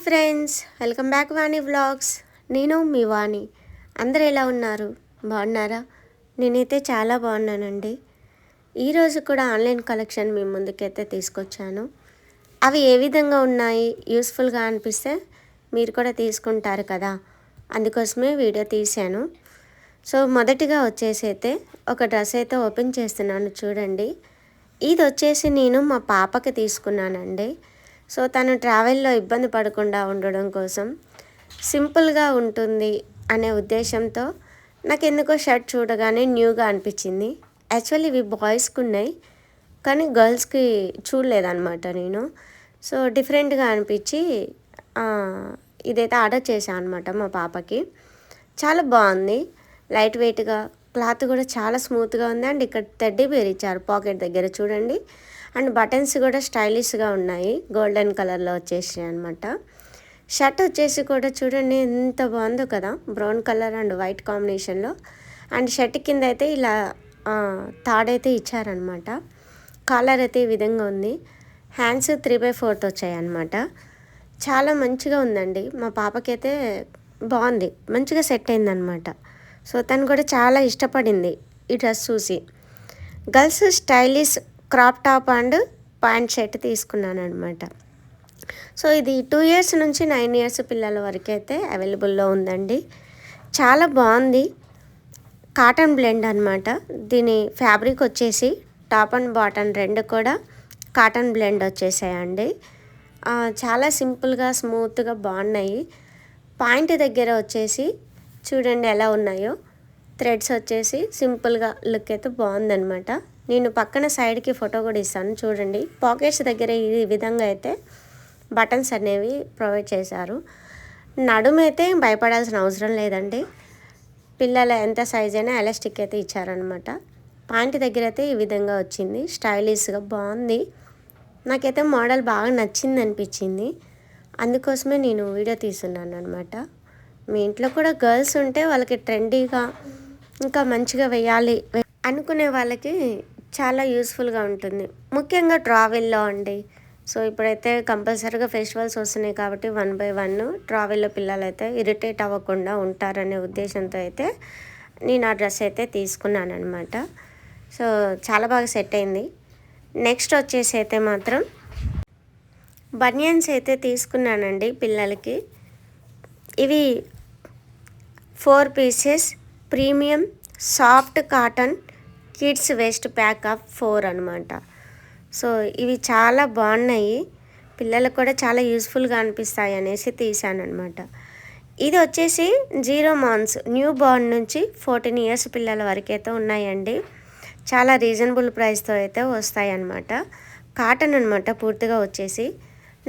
Friends, welcome back వాణి vlogs. నేను మీ వాణి. అందరూ ఎలా ఉన్నారు? బాగున్నారా? నేనైతే చాలా బాగున్నానండి. ఈరోజు కూడా ఆన్లైన్ కలెక్షన్ మీ ముందుకైతే తీసుకొచ్చాను. అవి ఏ విధంగా ఉన్నాయి, యూస్ఫుల్గా అనిపిస్తే మీరు కూడా తీసుకుంటారు కదా, అందుకోసమే వీడియో తీశాను. సో మొదటిగా వచ్చేసి అయితే ఒక డ్రెస్ అయితే ఓపెన్ చేస్తున్నాను, చూడండి. ఇది వచ్చేసి నేను మా పాపకి తీసుకున్నానండి. సో తను ట్రావెల్లో ఇబ్బంది పడకుండా ఉండడం కోసం సింపుల్గా ఉంటుంది అనే ఉద్దేశంతో నాకు ఎందుకో షర్ట్ చూడగానే న్యూగా అనిపించింది. యాక్చువల్లీ ఇవి బాయ్స్కి ఉన్నాయి, కానీ గర్ల్స్కి చూడలేదన్నమాట నేను. సో డిఫరెంట్గా అనిపించి ఇదైతే ఆర్డర్ చేశాను అనమాట మా పాపకి. చాలా బాగుంది, లైట్ వెయిట్గా, క్లాత్ కూడా చాలా స్మూత్గా ఉంది. అండ్ ఇక్కడ టెడ్డీ బేర్ ఇచ్చారు పాకెట్ దగ్గర, చూడండి. అండ్ బటన్స్ కూడా స్టైలిష్గా ఉన్నాయి, గోల్డెన్ కలర్లో వచ్చేసి అనమాట. షర్ట్ వచ్చేసి కూడా చూడండి ఎంత బాగుందో కదా, బ్రౌన్ కలర్ అండ్ వైట్ కాంబినేషన్లో. అండ్ షర్ట్ కింద అయితే ఇలా తాడైతే ఇచ్చారనమాట. కాలర్ అయితే ఈ విధంగా ఉంది. హ్యాండ్స్ 3/4 వచ్చాయి అనమాట. చాలా మంచిగా ఉందండి. మా పాపకైతే బాగుంది, మంచిగా సెట్ అయిందనమాట. సో తను కూడా చాలా ఇష్టపడింది ఈ డ్రెస్ చూసి. Girls stylish crop top and pant shirt తీసుకున్నాను అనమాట. సో ఇది 2 years నుంచి 9 years పిల్లల వరకు అయితే అవైలబుల్లో ఉందండి. చాలా బాగుంది, కాటన్ బ్లెండ్ అనమాట. దీని ఫ్యాబ్రిక్ వచ్చేసి టాప్ అండ్ బాటమ్ రెండు కూడా కాటన్ బ్లెండ్ వచ్చేసాయండి. చాలా సింపుల్గా స్మూత్గా బాగున్నాయి. పాయింట్ దగ్గర వచ్చేసి చూడండి ఎలా ఉన్నాయో, థ్రెడ్స్ వచ్చేసి సింపుల్గా లుక్ అయితే బాగుందనమాట. నేను పక్కన సైడ్కి ఫోటో కూడా ఇస్తాను, చూడండి. పాకెట్స్ దగ్గర ఈ విధంగా అయితే బటన్స్ అనేవి ప్రొవైడ్ చేశారు. నడుము అయితే భయపడాల్సిన అవసరం లేదండి, పిల్లల ఎంత సైజ్ అయినా ఎలాస్టిక్ అయితే ఇచ్చారనమాట. పాయింట్ దగ్గర అయితే ఈ విధంగా వచ్చింది, స్టైలిష్గా బాగుంది. నాకైతే మోడల్ బాగా నచ్చింది అనిపించింది, అందుకోసమే నేను వీడియో తీస్తున్నాను అనమాట. మీ ఇంట్లో కూడా గర్ల్స్ ఉంటే వాళ్ళకి ట్రెండీగా ఇంకా మంచిగా వేయాలి అనుకునే వాళ్ళకి చాలా యూస్ఫుల్గా ఉంటుంది, ముఖ్యంగా ట్రావెల్లో అండి. సో ఇప్పుడైతే కంపల్సరీగా ఫెస్టివల్స్ వస్తున్నాయి కాబట్టి 1 by 1 ట్రావెల్లో పిల్లలు అయితే ఇరిటేట్ అవ్వకుండా ఉంటారనే ఉద్దేశంతో అయితే నేను ఆ డ్రెస్ అయితే తీసుకున్నాను అనమాట. సో చాలా బాగా సెట్ అయింది. నెక్స్ట్ వచ్చేసి అయితే మాత్రం బనియన్స్ అయితే తీసుకున్నానండి పిల్లలకి. ఇవి 4 pieces premium soft cotton kids waste pack of 4 అనమాట. సో ఇవి చాలా బాగున్నాయి, పిల్లలకు కూడా చాలా యూస్ఫుల్గా అనిపిస్తాయి అనేసి తీసాను అనమాట. ఇది వచ్చేసి 0 months న్యూ బార్న్ నుంచి 14 years పిల్లల వరకు అయితే ఉన్నాయండి. చాలా రీజనబుల్ ప్రైస్తో అయితే వస్తాయి అన్నమాట. కాటన్ అనమాట పూర్తిగా వచ్చేసి.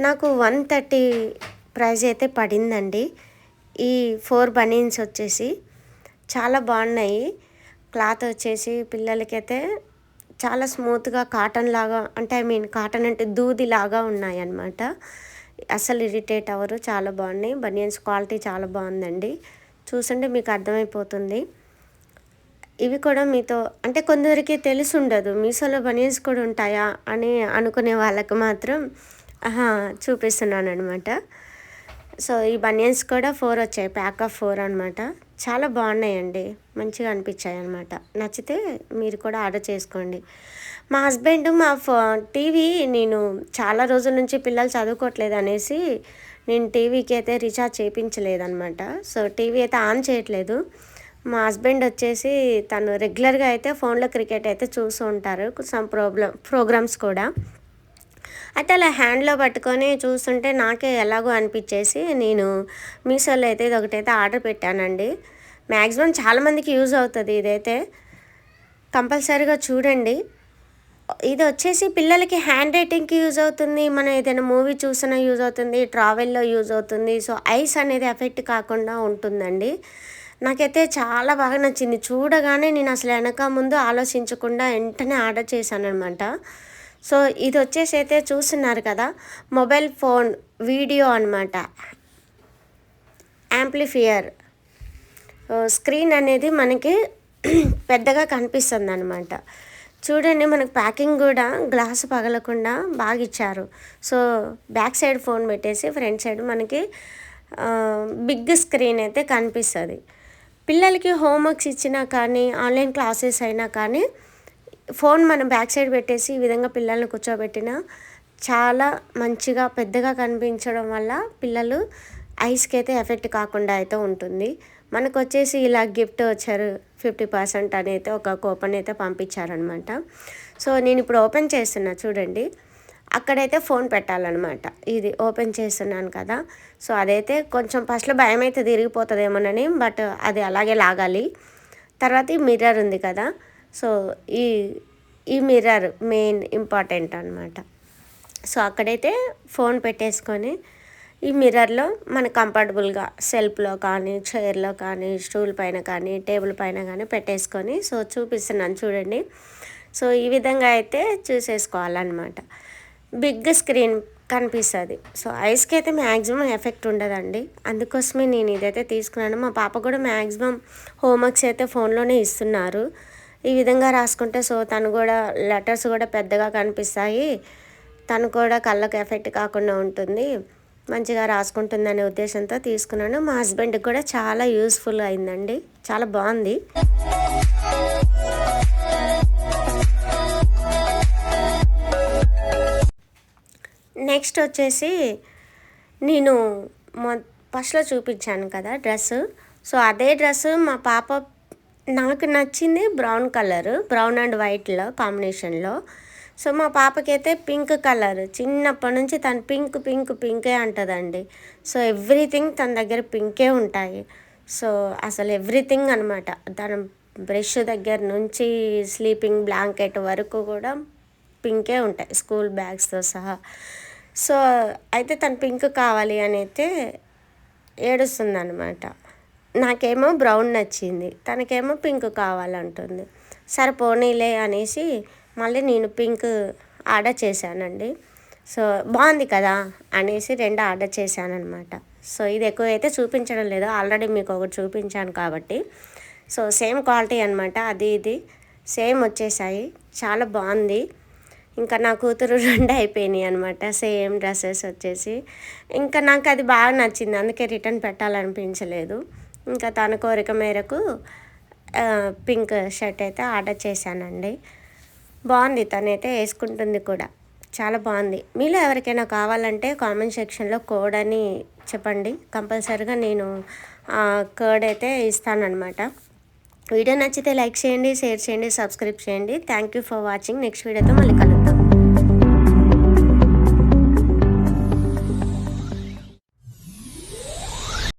నాకు 130 ప్రైస్ అయితే పడిందండి. ఈ 4 బనీన్స్ వచ్చేసి చాలా బాగున్నాయి. క్లాత్ వచ్చేసి పిల్లలకైతే చాలా స్మూత్గా కాటన్ లాగా, అంటే కాటన్ అంటే దూది లాగా ఉన్నాయి అన్నమాట. అసలు ఇరిటేట్ అవ్వరు, చాలా బాగున్నాయి. బనియన్స్ క్వాలిటీ చాలా బాగుందండి, చూసండి మీకు అర్థమైపోతుంది. ఇవి కూడా మీతో అంటే కొందరికి తెలిసి ఉండదు, మీషోలో బనియన్స్ కూడా ఉంటాయా అని అనుకునే వాళ్ళకి మాత్రం చూపిస్తున్నాను అనమాట. సో ఈ బనియన్స్ కూడా 4 వచ్చాయి, ప్యాక్ ఆఫ్ 4 అనమాట. చాలా బాగున్నాయండి, మంచిగా అనిపించాయి అనమాట. నచ్చితే మీరు కూడా ఆర్డర్ చేసుకోండి. మా హస్బెండ్ టీవీ నేను చాలా రోజుల నుంచి పిల్లలు చదువుకోవట్లేదు అనేసి నేను టీవీకి అయితే రీఛార్జ్ చేయించలేదన్నమాట. సో టీవీ అయితే ఆన్ చేయట్లేదు. మా హస్బెండ్ వచ్చేసి తను రెగ్యులర్గా అయితే ఫోన్లో క్రికెట్ అయితే చూస్తూ ఉంటారు, సమ్ ప్రోగ్రామ్స్ కూడా. అయితే అలా హ్యాండ్లో పట్టుకొని చూస్తుంటే నాకే ఎలాగో అనిపించేసి నేను మీషోలో అయితే ఇది ఒకటైతే ఆర్డర్ పెట్టానండి. మ్యాక్సిమం చాలామందికి యూజ్ అవుతుంది, ఇదైతే కంపల్సరీగా చూడండి. ఇది వచ్చేసి పిల్లలకి హ్యాండ్ రైటింగ్కి యూజ్ అవుతుంది, మనం ఏదైనా మూవీ చూసినా యూజ్ అవుతుంది, ట్రావెల్లో యూజ్ అవుతుంది. సో ఐస్ అనేది ఎఫెక్ట్ కాకుండా ఉంటుందండి. నాకైతే చాలా బాగా నచ్చింది. చూడగానే నేను అసలు వెనక ముందు ఆలోచించకుండా వెంటనే ఆర్డర్ చేశాను అనమాట. సో ఇది వచ్చేసి అయితే చూస్తున్నారు కదా, మొబైల్ ఫోన్ వీడియో అనమాట, యాంప్లిఫియర్. స్క్రీన్ అనేది మనకి పెద్దగా కనిపిస్తుంది అనమాట. చూడండి, మనకు ప్యాకింగ్ కూడా గ్లాస్ పగలకుండా బాగా ఇచ్చారు. సో బ్యాక్ సైడ్ ఫోన్ పెట్టేసి ఫ్రంట్ సైడ్ మనకి బిగ్ స్క్రీన్ అయితే కనిపిస్తుంది. పిల్లలకి హోంవర్క్స్ ఇచ్చినా కానీ ఆన్లైన్ క్లాసెస్ అయినా కానీ ఫోన్ మనం బ్యాక్ సైడ్ పెట్టేసి ఈ విధంగా పిల్లల్ని కూర్చోబెట్టినా చాలా మంచిగా పెద్దగా కనిపించడం వల్ల పిల్లలు ఐస్కి అయితే ఎఫెక్ట్ కాకుండా అయితే ఉంటుంది. మనకు వచ్చేసి ఇలా గిఫ్ట్ వచ్చారు 50% అని అయితే ఒక కూపన్ అయితే పంపించారనమాట. సో నేను ఇప్పుడు ఓపెన్ చేస్తున్నా చూడండి. అక్కడైతే ఫోన్ పెట్టాలన్నమాట. ఇది ఓపెన్ చేస్తున్నాను కదా. సో అదైతే కొంచెం ఫస్ట్లో భయం అయితే తిరిగిపోతుందేమోనని, బట్ అది అలాగే లాగాలి. తర్వాత ఈ మిర్రర్ ఉంది కదా. సో ఈ మిర్రర్ మెయిన్ ఇంపార్టెంట్ అనమాట. సో అక్కడైతే ఫోన్ పెట్టేసుకొని ఈ మిర్రర్లో మనకు కంఫర్టబుల్గా సెల్ఫ్లో కానీ, చైర్లో కానీ, స్టూల్ పైన కానీ, టేబుల్ పైన కానీ పెట్టేసుకొని సో చూపిస్తున్నాను చూడండి. సో ఈ విధంగా అయితే చూసేసుకోవాలన్నమాట. బిగ్ స్క్రీన్ కనిపిస్తుంది. సో ఐస్కి అయితే మ్యాక్సిమం ఎఫెక్ట్ ఉండదండి. అందుకోసమే నేను ఇదైతే తీసుకున్నాను. మా పాప కూడా మ్యాక్సిమం హోంవర్క్స్ అయితే ఫోన్లోనే ఇస్తున్నారు. ఈ విధంగా రాసుకుంటే సో తను కూడా లెటర్స్ కూడా పెద్దగా కనిపిస్తాయి, తను కూడా కళ్ళకు ఎఫెక్ట్ కాకుండా ఉంటుంది, మంచిగా రాసుకుంటుందనే ఉద్దేశంతో తీసుకున్నాను. మా హస్బెండ్కి కూడా చాలా యూస్ఫుల్ అయిందండి, చాలా బాగుంది. నెక్స్ట్ వచ్చేసి నేను ఫస్ట్లో చూపించాను కదా డ్రెస్సు. సో అదే డ్రెస్సు మా పాప నాకు నచ్చింది బ్రౌన్ కలర్, బ్రౌన్ అండ్ వైట్లో కాంబినేషన్లో. సో మా పాపకైతే పింక్ కలర్, చిన్నప్పటి నుంచి తను పింకే అంటుందండి. సో ఎవ్రీథింగ్ తన దగ్గర పింకే ఉంటాయి. సో అసలు ఎవ్రీథింగ్ అనమాట. తన బ్రష్ దగ్గర నుంచి స్లీపింగ్ బ్లాంకెట్ వరకు కూడా పింకే ఉంటాయి, స్కూల్ బ్యాగ్స్తో సహా. సో అయితే తను పింక్ కావాలి అని అయితే ఏడుస్తుంది అనమాట. నాకేమో బ్రౌన్ నచ్చింది, తనకేమో పింక్ కావాలంటుంది. సరే పోనీలే అనేసి మళ్ళీ నేను పింక్ ఆర్డర్ చేశానండి. సో బాగుంది కదా అనేసి 2 ఆర్డర్ చేశానమాట. సో ఇది ఎక్కువ అయితే చూపించడం లేదు, ఆల్రెడీ మీకు ఒకటి చూపించాను కాబట్టి. సో సేమ్ క్వాలిటీ అనమాట, అది ఇది సేమ్ వచ్చేసాయి. చాలా బాగుంది. ఇంకా నా కూతురు 2 అయిపోయినాయి అనమాట, సేమ్ డ్రెస్సెస్ వచ్చేసి. ఇంకా నాకు అది బాగా నచ్చింది, అందుకే రిటర్న్ పెట్టాలనిపించలేదు. ఇంకా తన కోరిక మేరకు పింక్ షర్ట్ అయితే ఆర్డర్ చేశానండి. బాగుంది, తనైతే వేసుకుంటుంది కూడా, చాలా బాగుంది. మీలో ఎవరికైనా కావాలంటే కామెంట్ సెక్షన్లో కోడ్ అని చెప్పండి, కంపల్సరీగా నేను కోడ్ అయితే ఇస్తానన్నమాట. వీడియో నచ్చితే లైక్ చేయండి, షేర్ చేయండి, సబ్స్క్రైబ్ చేయండి. Thank you for watching. Next వీడియోతో మళ్ళీ కలుద్దాం.